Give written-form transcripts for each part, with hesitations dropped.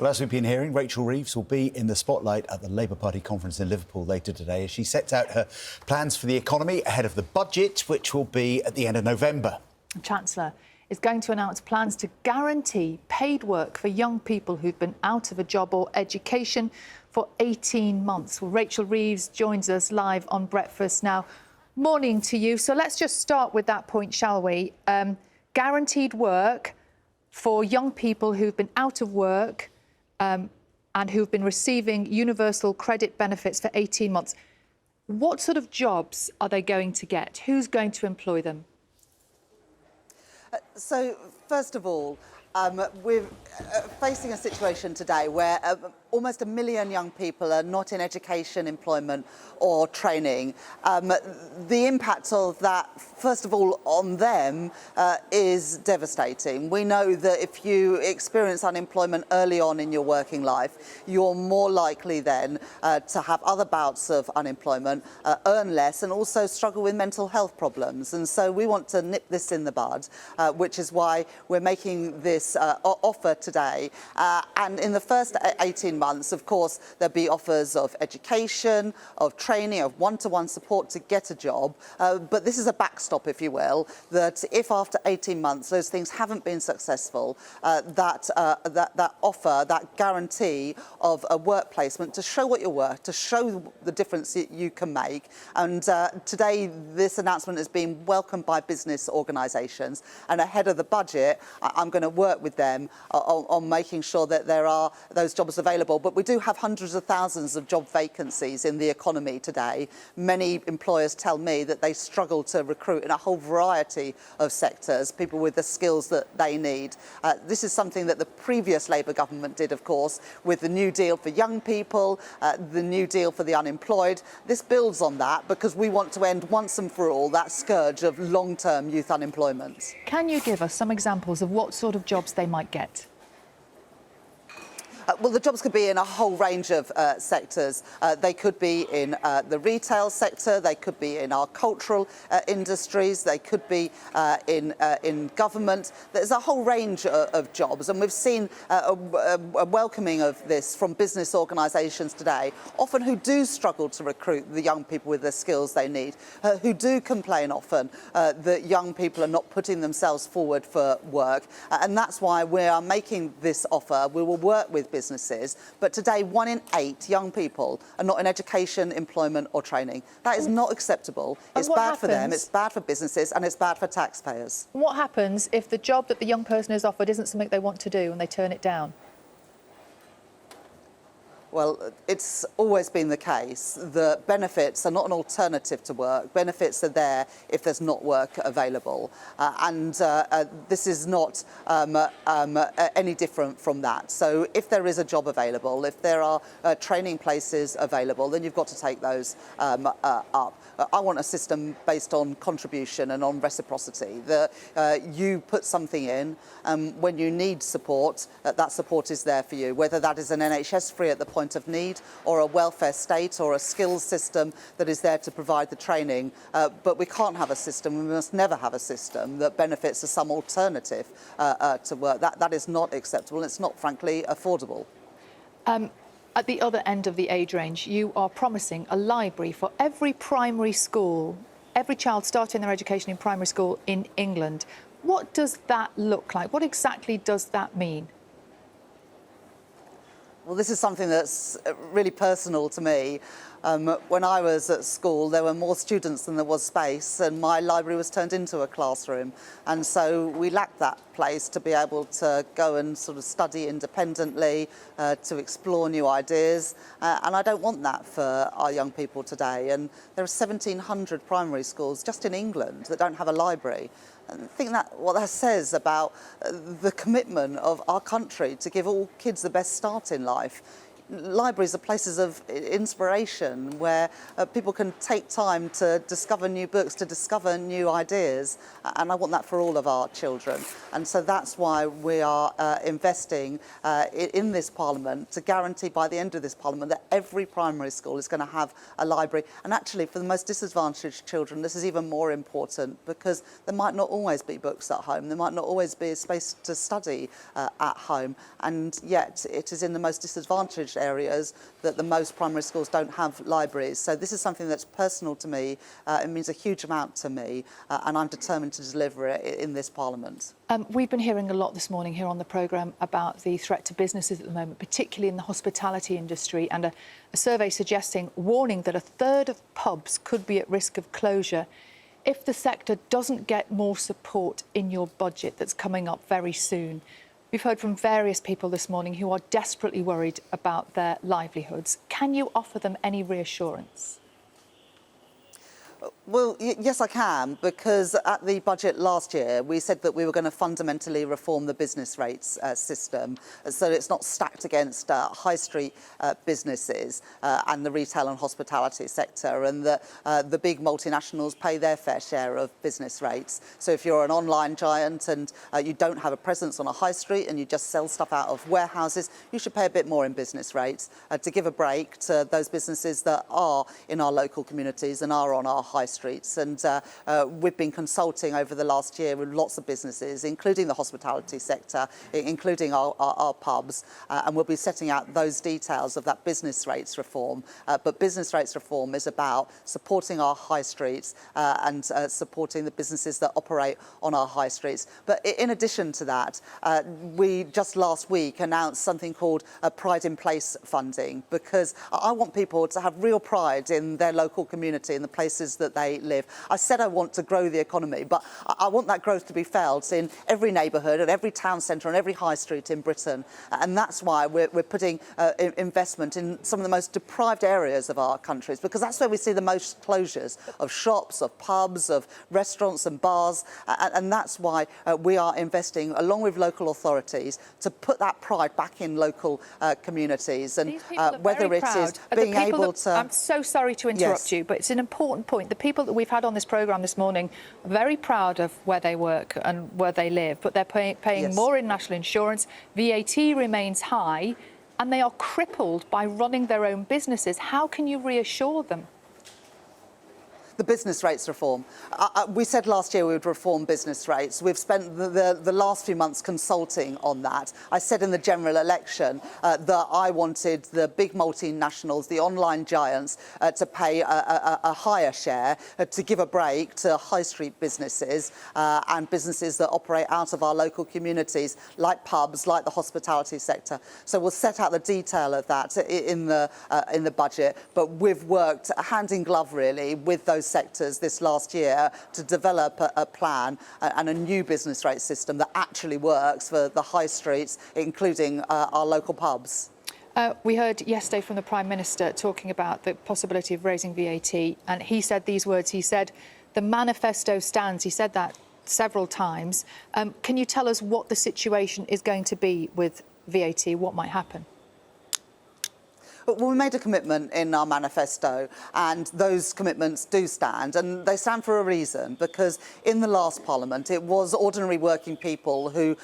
Well, as we've been hearing, Rachel Reeves will be in the spotlight at the Labour Party conference in Liverpool later today as she sets out her plans for the economy ahead of the budget, which will be at the end of November. The Chancellor is going to announce plans to guarantee paid work for young people who've been out of a job or education for 18 months. Well, Rachel Reeves joins us live on Breakfast now. Morning to you. So let's just start with that point, shall we? Guaranteed work for young people who've been out of work and who've been receiving universal credit benefits for 18 months. What sort of jobs are they going to get? Who's going to employ them? So, first of all, we're facing a situation today where almost 1 million young people are not in education, employment or training. The impact of that, first of all, on them is devastating. We know that if you experience unemployment early on in your working life, you're more likely then to have other bouts of unemployment, earn less and also struggle with mental health problems. And so we want to nip this in the bud, which is why we're making this offer today. And in the first 18 months, of course, there'll be offers of education, of training, of one-to-one support to get a job. But this is a backstop, if you will, that if after 18 months those things haven't been successful, that offer, that guarantee of a work placement to show what you're worth, to show the difference that you can make. And today, this announcement has been welcomed by business organisations. And ahead of the budget, I'm going to work with them on making sure that there are those jobs available. But we do have hundreds of thousands of job vacancies in the economy today. Many employers tell me that they struggle to recruit in a whole variety of sectors, people with the skills that they need. This is something that the previous Labour government did, of course, with the New Deal for young people, the New Deal for the unemployed. This builds on that because we want to end once and for all that scourge of long-term youth unemployment. Can you give us some examples of what sort of jobs they might get? Well, the jobs could be in a whole range of sectors. They could be in the retail sector, they could be in our cultural industries, they could be in government. There's a whole range of jobs, and we've seen a welcoming of this from business organisations today, often who do struggle to recruit the young people with the skills they need, who do complain often that young people are not putting themselves forward for work. And that's why we are making this offer. We will work with businesses, but today 1 in 8 young people are not in education, employment or training. That is not acceptable. It's bad for them, it's bad for businesses and it's bad for taxpayers. What happens if the job that the young person is offered isn't something they want to do and they turn it down? Well, it's always been the case that benefits are not an alternative to work. Benefits are there if there's not work available. This is not any different from that. So if there is a job available, if there are training places available, then you've got to take those up. I want a system based on contribution and on reciprocity, that you put something in when you need support, that support is there for you, whether that is an NHS free at the point of need or a welfare state or a skills system that is there to provide the training. But we can't have a system, we must never have a system that benefits as some alternative to work. That is not acceptable and it's not, frankly, affordable. At the other end of the age range, you are promising a library for every primary school, every child starting their education in primary school in England. What does that look like? What exactly does that mean? Well, this is something that's really personal to me. When I was at school, there were more students than there was space, and my library was turned into a classroom. And so we lacked that place to be able to go and sort of study independently, to explore new ideas. And I don't want that for our young people today. And there are 1,700 primary schools just in England that don't have a library. I think that what that says about the commitment of our country to give all kids the best start in life. libraries are places of inspiration where people can take time to discover new books, to discover new ideas, and I want that for all of our children. And so that's why we are investing in this Parliament to guarantee by the end of this Parliament that every primary school is going to have a library. And actually, for the most disadvantaged children, this is even more important because there might not always be books at home, there might not always be a space to study at home, and yet it is in the most disadvantaged areas that the most primary schools don't have libraries. So this is something that's personal to me, it means a huge amount to me, and I'm determined to deliver it in this Parliament. We've been hearing a lot this morning here on the programme about the threat to businesses at the moment, particularly in the hospitality industry, and a survey warning that a third of pubs could be at risk of closure if the sector doesn't get more support in your budget that's coming up very soon. We've heard from various people this morning who are desperately worried about their livelihoods. Can you offer them any reassurance? Well, yes, I can, because at the budget last year, we said that we were going to fundamentally reform the business rates system so that it's not stacked against high street businesses and the retail and hospitality sector, and that the big multinationals pay their fair share of business rates. So if you're an online giant and you don't have a presence on a high street and you just sell stuff out of warehouses, you should pay a bit more in business rates to give a break to those businesses that are in our local communities and are on our high streets. And we've been consulting over the last year with lots of businesses, including the hospitality sector, including our pubs, and we'll be setting out those details of that business rates reform. But business rates reform is about supporting our high streets and supporting the businesses that operate on our high streets. But in addition to that, we just last week announced something called Pride in Place funding, because I want people to have real pride in their local community and the places that they live. I said I want to grow the economy, but I want that growth to be felt in every neighbourhood and every town centre and every high street in Britain. And that's why we're putting investment in some of the most deprived areas of our countries, because that's where we see the most closures of shops, of pubs, of restaurants and bars. And that's why we are investing, along with local authorities, to put that pride back in local communities. And whether it is being able to... I'm so sorry to interrupt you, but it's an important point. The people that we've had on this programme this morning are very proud of where they work and where they live, but they're paying more in national insurance. VAT remains high, and they are crippled by running their own businesses. How can you reassure them? The business rates reform. We said last year we would reform business rates. We've spent the last few months consulting on that. I said in the general election that I wanted the big multinationals, the online giants, to pay a higher share, to give a break to high street businesses and businesses that operate out of our local communities, like pubs, like the hospitality sector. So we'll set out the detail of that in the budget. But we've worked hand in glove, really, with those sectors this last year to develop a plan and a new business rate system that actually works for the high streets, including our local pubs. We heard yesterday from the Prime Minister talking about the possibility of raising VAT, and he said these words. He said, "The manifesto stands." He said that several times. Can you tell us what the situation is going to be with VAT? What might happen? Well, we made a commitment in our manifesto, and those commitments do stand, and they stand for a reason, because in the last Parliament it was ordinary working people who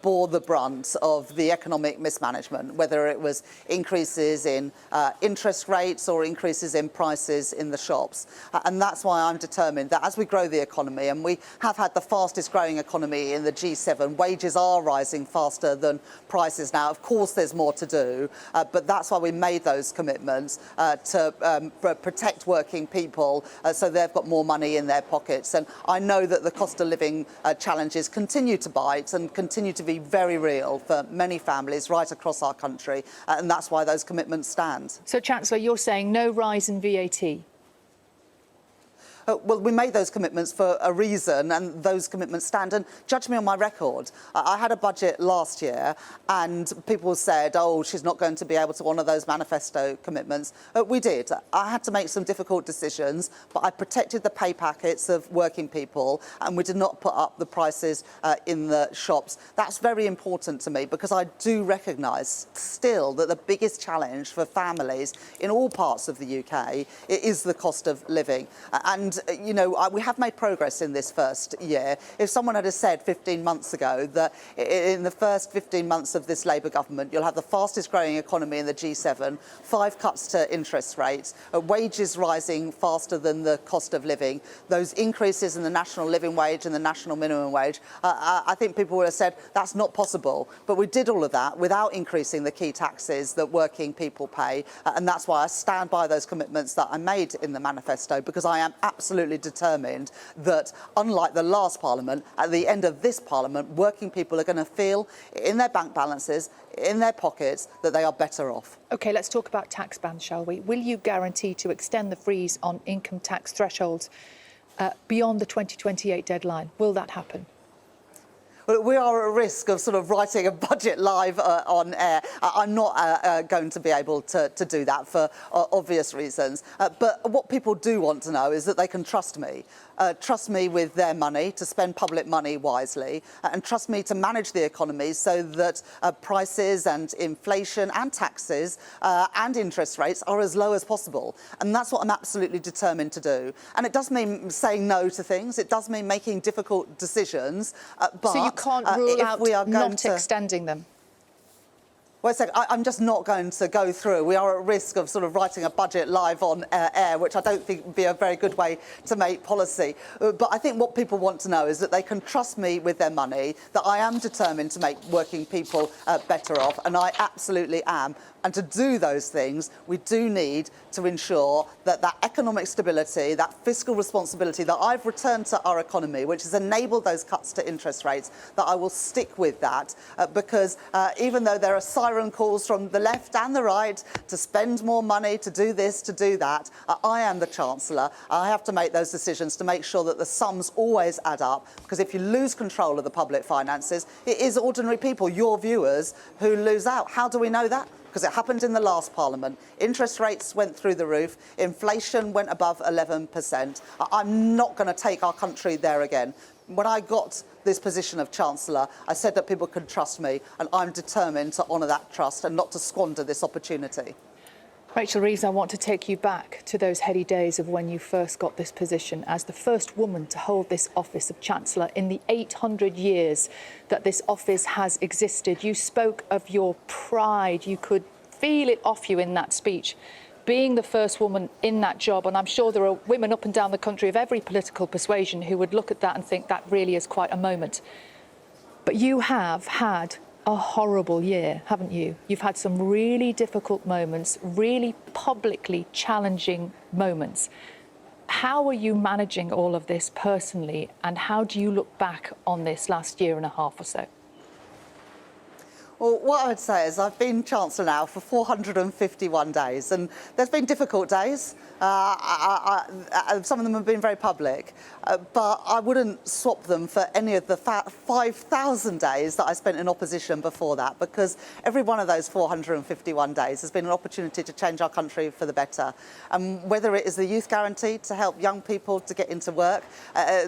bore the brunt of the economic mismanagement, whether it was increases in interest rates or increases in prices in the shops. And that's why I'm determined that as we grow the economy, and we have had the fastest growing economy in the G7, wages are rising faster than prices now. Of course there's more to do, but that's why we made those commitments to protect working people so they've got more money in their pockets. And I know that the cost of living challenges continue to bite and continue to be very real for many families right across our country, and that's why those commitments stand. So, Chancellor, you're saying no rise in VAT? Well, we made those commitments for a reason, and those commitments stand. And judge me on my record. I had a budget last year, and people said, oh, she's not going to be able to honour those manifesto commitments. We did. I had to make some difficult decisions, but I protected the pay packets of working people, and we did not put up the prices in the shops. That's very important to me, because I do recognise still that the biggest challenge for families in all parts of the UK is the cost of living. And, you know, we have made progress in this first year. If someone had said 15 months ago that in the first 15 months of this Labour government, you'll have the fastest growing economy in the G7, 5 cuts to interest rates, wages rising faster than the cost of living, those increases in the national living wage and the national minimum wage, I think people would have said that's not possible. But we did all of that without increasing the key taxes that working people pay. And that's why I stand by those commitments that I made in the manifesto, because I am absolutely determined that, unlike the last Parliament, at the end of this Parliament, working people are going to feel in their bank balances, in their pockets, that they are better off. OK, let's talk about tax bans, shall we? Will you guarantee to extend the freeze on income tax thresholds beyond the 2028 deadline? Will that happen? Well, we are at risk of sort of writing a budget live on air. I'm not going to be able to do that for obvious reasons. But what people do want to know is that they can trust me. Trust me with their money, to spend public money wisely, and trust me to manage the economy so that prices and inflation and taxes and interest rates are as low as possible. And that's what I'm absolutely determined to do. And it does mean saying no to things. It does mean making difficult decisions. But so you can't rule out not extending them? Well, I'm just not going to go through. We are at risk of sort of writing a budget live on air, which I don't think would be a very good way to make policy. But I think what people want to know is that they can trust me with their money, that I am determined to make working people better off, and I absolutely am. And to do those things, we do need to ensure that that economic stability, that fiscal responsibility that I've returned to our economy, which has enabled those cuts to interest rates, that I will stick with that. Because even though there are siren calls from the left and the right to spend more money, to do this, to do that, I am the Chancellor. I have to make those decisions to make sure that the sums always add up. Because if you lose control of the public finances, it is ordinary people, your viewers, who lose out. How do we know that? Because it happened in the last Parliament. Interest rates went through the roof. Inflation went above 11%. I'm not going to take our country there again. When I got this position of Chancellor, I said that people could trust me, and I'm determined to honour that trust and not to squander this opportunity. Rachel Reeves, I want to take you back to those heady days of when you first got this position as the first woman to hold this office of Chancellor in the 800 years that this office has existed. You spoke of your pride. You could feel it off you in that speech, being the first woman in that job. And I'm sure there are women up and down the country of every political persuasion who would look at that and think that really is quite a moment. But you have had a horrible year, haven't you? You've had some really difficult moments, really publicly challenging moments. How are you managing all of this personally, and how do you look back on this last year and a half or so? Well, what I would say is I've been Chancellor now for 451 days, and there's been difficult days. Some of them have been very public, but I wouldn't swap them for any of the 5,000 days that I spent in opposition before that, because every one of those 451 days has been an opportunity to change our country for the better. And whether it is the youth guarantee to help young people to get into work,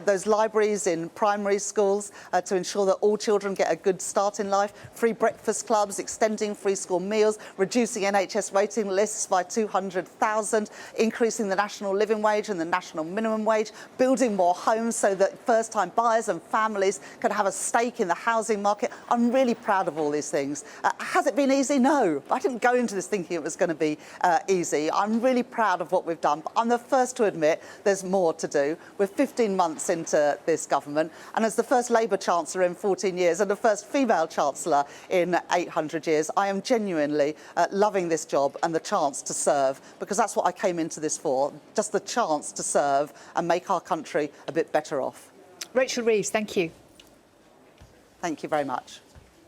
those libraries in primary schools to ensure that all children get a good start in life, free breakfast clubs, extending free school meals, reducing NHS waiting lists by 200,000, increasing the national living wage and the national minimum wage, building more homes so that first-time buyers and families can have a stake in the housing market. I'm really proud of all these things. Has it been easy? No. I didn't go into this thinking it was going to be easy. I'm really proud of what we've done, but I'm the first to admit there's more to do. We're 15 months into this government, and as the first Labour Chancellor in 14 years and the first female Chancellor in 800 years, I am genuinely loving this job and the chance to serve, because that's what I came into this for, just the chance to serve and make our country a bit better off. Rachel Reeves, thank you. Thank you very much.